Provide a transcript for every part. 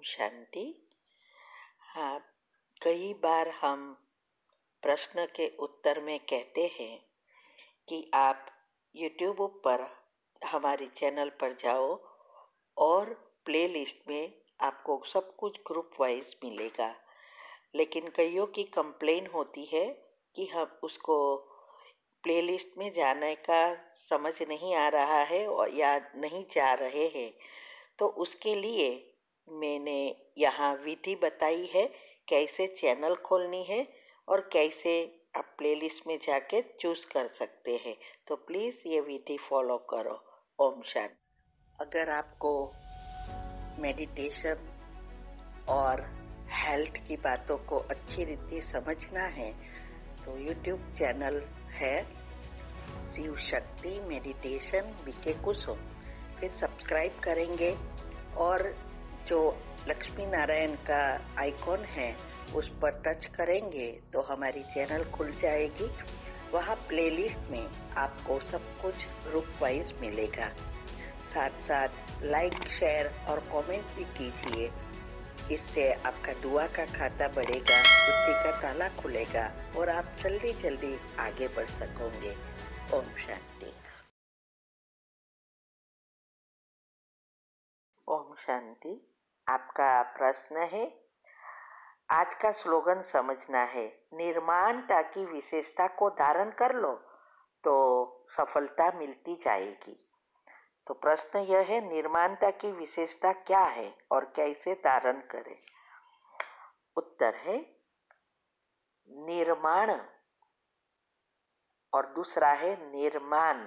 शांति। हाँ, कई बार हम प्रश्न के उत्तर में कहते हैं कि आप YouTube पर हमारे चैनल पर जाओ और प्लेलिस्ट में आपको सब कुछ ग्रुप वाइज मिलेगा। लेकिन कईयों की कंप्लेन होती है कि हम उसको प्लेलिस्ट में जाने का समझ नहीं आ रहा है और या नहीं जा रहे हैं। तो उसके लिए मैंने यहाँ विधि बताई है कैसे चैनल खोलनी है और कैसे आप प्लेलिस्ट में जाके चूज़ कर सकते हैं। तो प्लीज़ ये विधि फॉलो करो। ओम शांति। अगर आपको मेडिटेशन और हेल्थ की बातों को अच्छी रीति समझना है तो यूट्यूब चैनल है शिव शक्ति मेडिटेशन बीके कुसुम, फिर सब्सक्राइब करेंगे और जो लक्ष्मी नारायण का आइकॉन है उस पर टच करेंगे तो हमारी चैनल खुल जाएगी। वहाँ प्लेलिस्ट में आपको सब कुछ ग्रुप वाइज मिलेगा। साथ साथ लाइक शेयर और कमेंट भी कीजिए, इससे आपका दुआ का खाता बढ़ेगा, बुद्धि का ताला खुलेगा और आप जल्दी जल्दी आगे बढ़ सकोगे। ओम शांति। ओम शांति। आपका प्रश्न है, आज का स्लोगन समझना है, निर्माणता की विशेषता को धारण कर लो तो सफलता मिलती जाएगी। तो प्रश्न यह है, निर्माणता की विशेषता क्या है और कैसे धारण करें। उत्तर है निर्माण और दूसरा है निर्माण।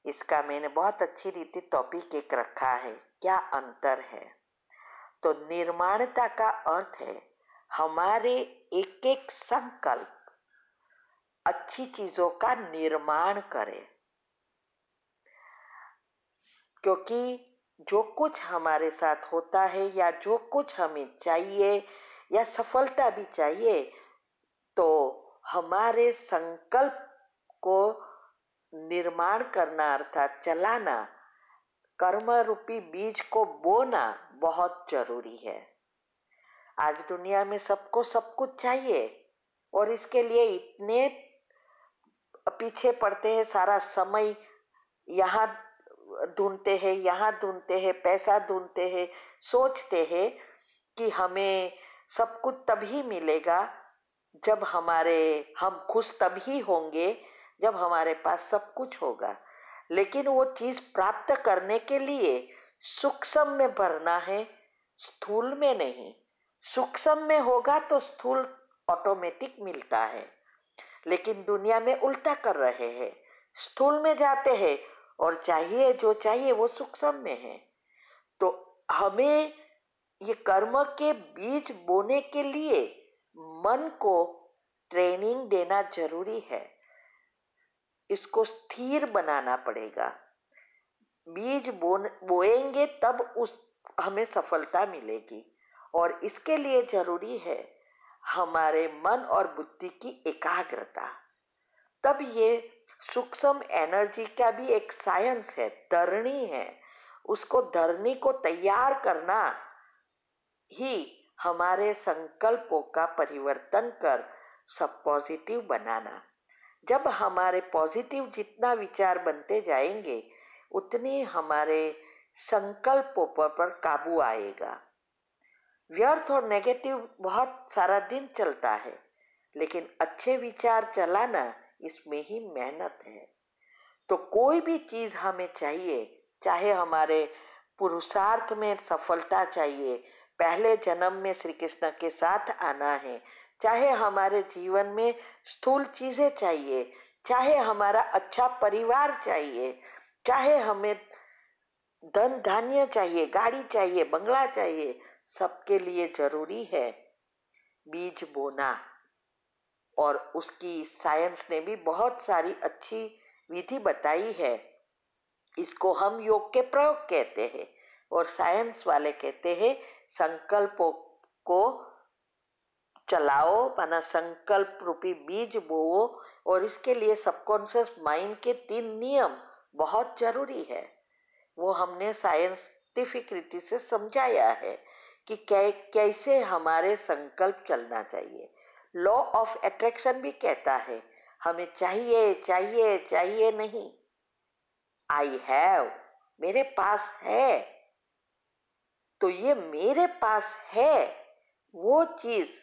इसका मैंने बहुत अच्छी रीति टॉपिक एक रखा है, क्या अंतर है। तो निर्माणता का अर्थ है हमारे एक एक संकल्प अच्छी चीजों का निर्माण करे, क्योंकि जो कुछ हमारे साथ होता है या जो कुछ हमें चाहिए या सफलता भी चाहिए तो हमारे संकल्प को निर्माण करना अर्थात चलाना, कर्म रूपी बीज को बोना बहुत जरूरी है। आज दुनिया में सबको सब कुछ चाहिए और इसके लिए इतने पीछे पड़ते हैं, सारा समय यहाँ ढूंढते हैं यहाँ ढूंढते हैं, पैसा ढूंढते हैं, सोचते हैं कि हमें सब कुछ तभी मिलेगा जब हम खुश तभी होंगे जब हमारे पास सब कुछ होगा। लेकिन वो चीज प्राप्त करने के लिए सूक्ष्म में भरना है, स्थूल में नहीं। सूक्ष्म में होगा तो स्थूल ऑटोमेटिक मिलता है, लेकिन दुनिया में उल्टा कर रहे हैं, स्थूल में जाते हैं और चाहिए जो चाहिए वो सूक्ष्म में है। तो हमें ये कर्म के बीज बोने के लिए मन को ट्रेनिंग देना जरूरी है, इसको स्थिर बनाना पड़ेगा। बीज बोएंगे तब हमें सफलता मिलेगी और इसके लिए जरूरी है हमारे मन और बुद्धि की एकाग्रता। तब ये सूक्ष्म एनर्जी का भी एक साइंस है, धरनी है, उसको धरनी को तैयार करना ही हमारे संकल्पों का परिवर्तन कर सब पॉजिटिव बनाना। जब हमारे पॉजिटिव जितना विचार बनते जाएंगे उतनी हमारे संकल्पों पर काबू आएगा। व्यर्थ और नेगेटिव बहुत सारा दिन चलता है, लेकिन अच्छे विचार चलाना इसमें ही मेहनत है। तो कोई भी चीज हमें चाहिए, चाहे हमारे पुरुषार्थ में सफलता चाहिए, पहले जन्म में श्री कृष्ण के साथ आना है, चाहे हमारे जीवन में स्थूल चीजें चाहिए, चाहे हमारा अच्छा परिवार चाहिए, चाहे हमें धन धान्य चाहिए, गाड़ी चाहिए, बंगला चाहिए, सबके लिए जरूरी है बीज बोना। और उसकी साइंस ने भी बहुत सारी अच्छी विधि बताई है। इसको हम योग के प्रयोग कहते हैं और साइंस वाले कहते हैं संकल्पों को चलाओ, माना संकल्प रूपी बीज बोओ। और इसके लिए सबकॉन्शियस माइंड के 3 नियम बहुत जरूरी है, वो हमने साइंस साइंटिफिक रीति से समझाया है कि कैसे हमारे संकल्प चलना चाहिए। लॉ ऑफ अट्रैक्शन भी कहता है हमें चाहिए चाहिए चाहिए नहीं, आई हैव, मेरे पास है। तो ये मेरे पास है वो चीज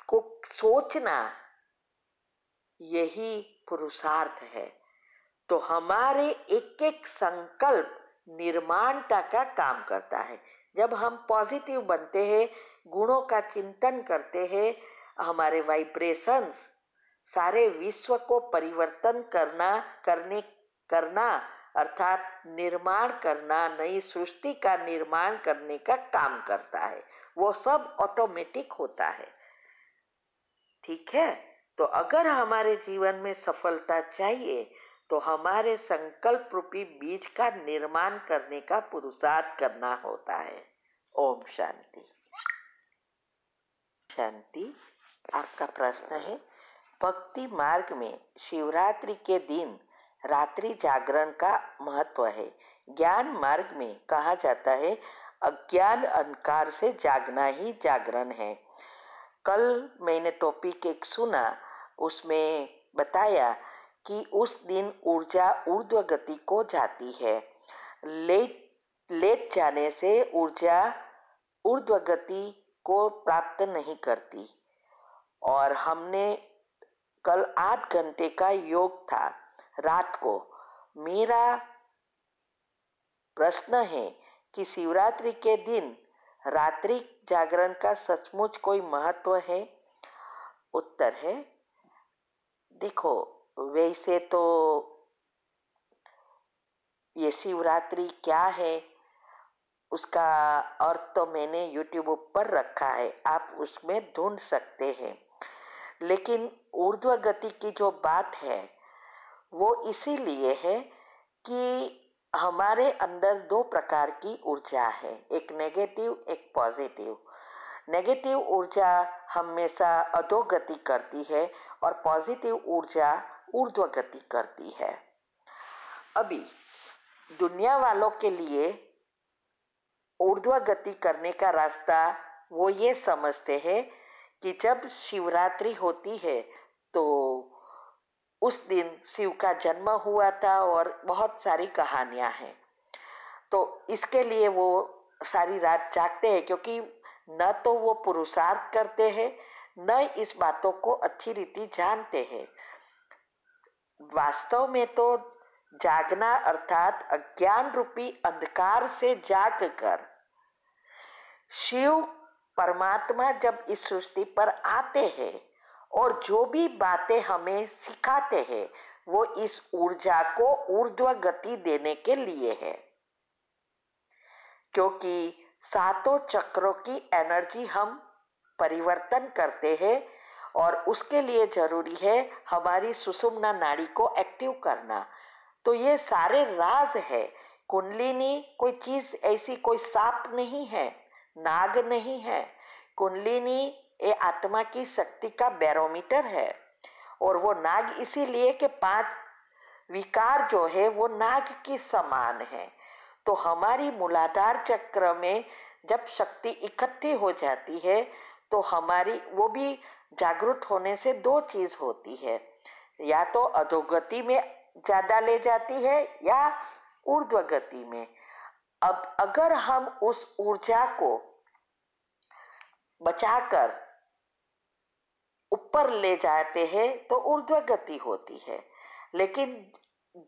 को सोचना, यही पुरुषार्थ है। तो हमारे एक एक संकल्प निर्माणता का काम करता है। जब हम पॉजिटिव बनते हैं, गुणों का चिंतन करते हैं, हमारे वाइब्रेशंस सारे विश्व को परिवर्तन करना अर्थात निर्माण करना, नई सृष्टि का निर्माण करने का काम करता है। वो सब ऑटोमेटिक होता है। ठीक है, तो अगर हमारे जीवन में सफलता चाहिए तो हमारे संकल्प रूपी बीज का निर्माण करने का पुरुषार्थ करना होता है। ओम शांति। शांति। आपका प्रश्न है, भक्ति मार्ग में शिवरात्रि के दिन रात्रि जागरण का महत्व है। ज्ञान मार्ग में कहा जाता है अज्ञान अंधकार से जागना ही जागरण है। कल मैंने टॉपिक एक सुना, उसमें बताया कि उस दिन ऊर्जा ऊर्ध्व गति को जाती है। लेट जाने से ऊर्जा ऊर्ध्व गति को प्राप्त नहीं करती। और हमने कल 8 घंटे का योग था रात को। मेरा प्रश्न है कि शिवरात्रि के दिन रात्रि जागरण का सचमुच कोई महत्व है? उत्तर है, देखो वैसे तो ये शिवरात्रि क्या है उसका अर्थ तो मैंने यूट्यूब पर रखा है, आप उसमें ढूंढ सकते हैं। लेकिन ऊर्ध्व गति की जो बात है वो इसीलिए है कि हमारे अंदर 2 प्रकार की ऊर्जा है, एक नेगेटिव एक पॉजिटिव। नेगेटिव ऊर्जा हमेशा अधोगति करती है और पॉजिटिव ऊर्जा ऊर्ध्व गति करती है। अभी दुनिया वालों के लिए ऊर्ध्व गति करने का रास्ता वो ये समझते हैं कि जब शिवरात्रि होती है तो उस दिन शिव का जन्म हुआ था और बहुत सारी कहानियां हैं, तो इसके लिए वो सारी रात जागते हैं, क्योंकि न तो वो पुरुषार्थ करते हैं न इस बातों को अच्छी रीति जानते हैं। वास्तव में तो जागना अर्थात अज्ञान रूपी अंधकार से जागकर शिव परमात्मा जब इस सृष्टि पर आते हैं और जो भी बातें हमें सिखाते हैं वो इस ऊर्जा को ऊर्ध्व गति देने के लिए है। क्योंकि 7 चक्रों की एनर्जी हम परिवर्तन करते हैं और उसके लिए जरूरी है हमारी सुषुम्ना नाड़ी को एक्टिव करना। तो ये सारे राज है। कुंडलिनी कोई चीज ऐसी, कोई सांप नहीं है, नाग नहीं है। कुंडलिनी ये आत्मा की शक्ति का बैरोमीटर है। और वो नाग इसीलिए कि 5 विकार जो है वो नाग के समान है। तो हमारी मूलाधार चक्र में जब शक्ति इकट्ठी हो जाती है तो हमारी वो भी जागृत होने से 2 चीज होती है, या तो अधोगति में ज्यादा ले जाती है या ऊर्ध्व गति में। अब अगर हम उस ऊर्जा को बचाकर ऊपर ले जाते हैं तो ऊर्ध्व गति होती है। लेकिन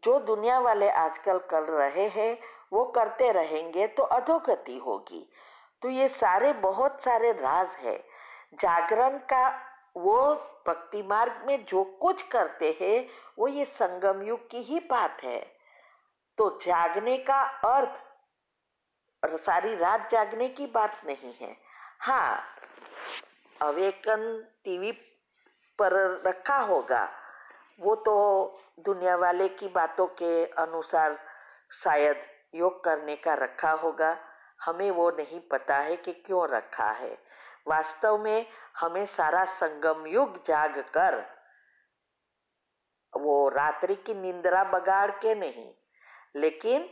जो दुनिया वाले आजकल कर रहे हैं वो करते रहेंगे तो अधोगति होगी। तो ये सारे बहुत सारे राज है जागरण का। वो भक्ति मार्ग में जो कुछ करते हैं वो ये संगम युग की ही बात है। तो जागने का अर्थ सारी रात जागने की बात नहीं है। हाँ, अवेकन टीवी पर रखा होगा, वो तो दुनिया वाले की बातों के अनुसार शायद योग करने का रखा होगा। हमें वो नहीं पता है कि क्यों रखा है। वास्तव में हमें सारा संगम युग जाग कर, वो रात्रि की निंद्रा बगाड़ के नहीं, लेकिन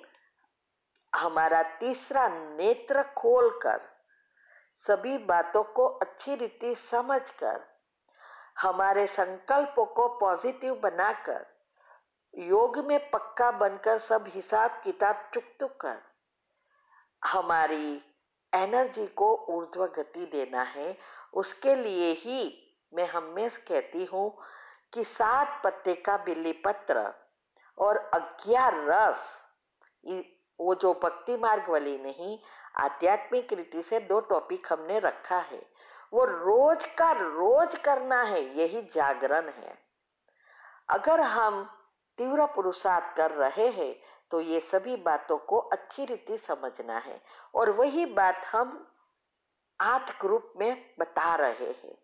हमारा तीसरा नेत्र खोलकर सभी बातों को अच्छी रीति समझकर हमारे संकल्पों को पॉजिटिव बनाकर योग में पक्का बनकर सब हिसाब किताब चुकता कर हमारी एनर्जी को ऊर्ध्व गति देना है। उसके लिए ही मैं हमेशा कहती हूँ कि 7 पत्ते का बिल्ली पत्र और 11 रस, वो जो भक्ति मार्ग वाली नहीं, आध्यात्मिक रीति से 2 टॉपिक हमने रखा है, वो रोज का रोज करना है। यही जागरण है। अगर हम तीव्र पुरुषार्थ कर रहे हैं तो ये सभी बातों को अच्छी रीति समझना है और वही बात हम 8 ग्रुप में बता रहे हैं।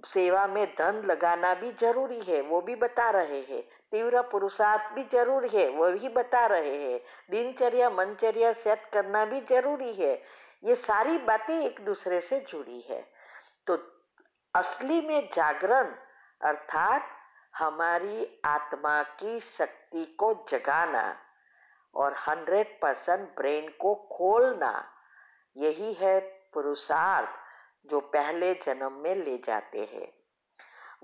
सेवा में धन लगाना भी जरूरी है, वो भी बता रहे हैं। तीव्र पुरुषार्थ भी जरूरी है, वो भी बता रहे हैं। दिनचर्या मनचर्या सेट करना भी जरूरी है। ये सारी बातें एक दूसरे से जुड़ी है। तो असली में जागरण अर्थात हमारी आत्मा की शक्ति को जगाना और 100% ब्रेन को खोलना, यही है पुरुषार्थ जो पहले जन्म में ले जाते हैं।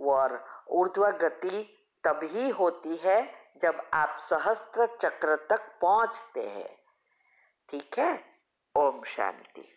और ऊर्ध्व गति तभी होती है जब आप सहस्त्र चक्र तक पहुंचते हैं। ठीक है। ओम शांति।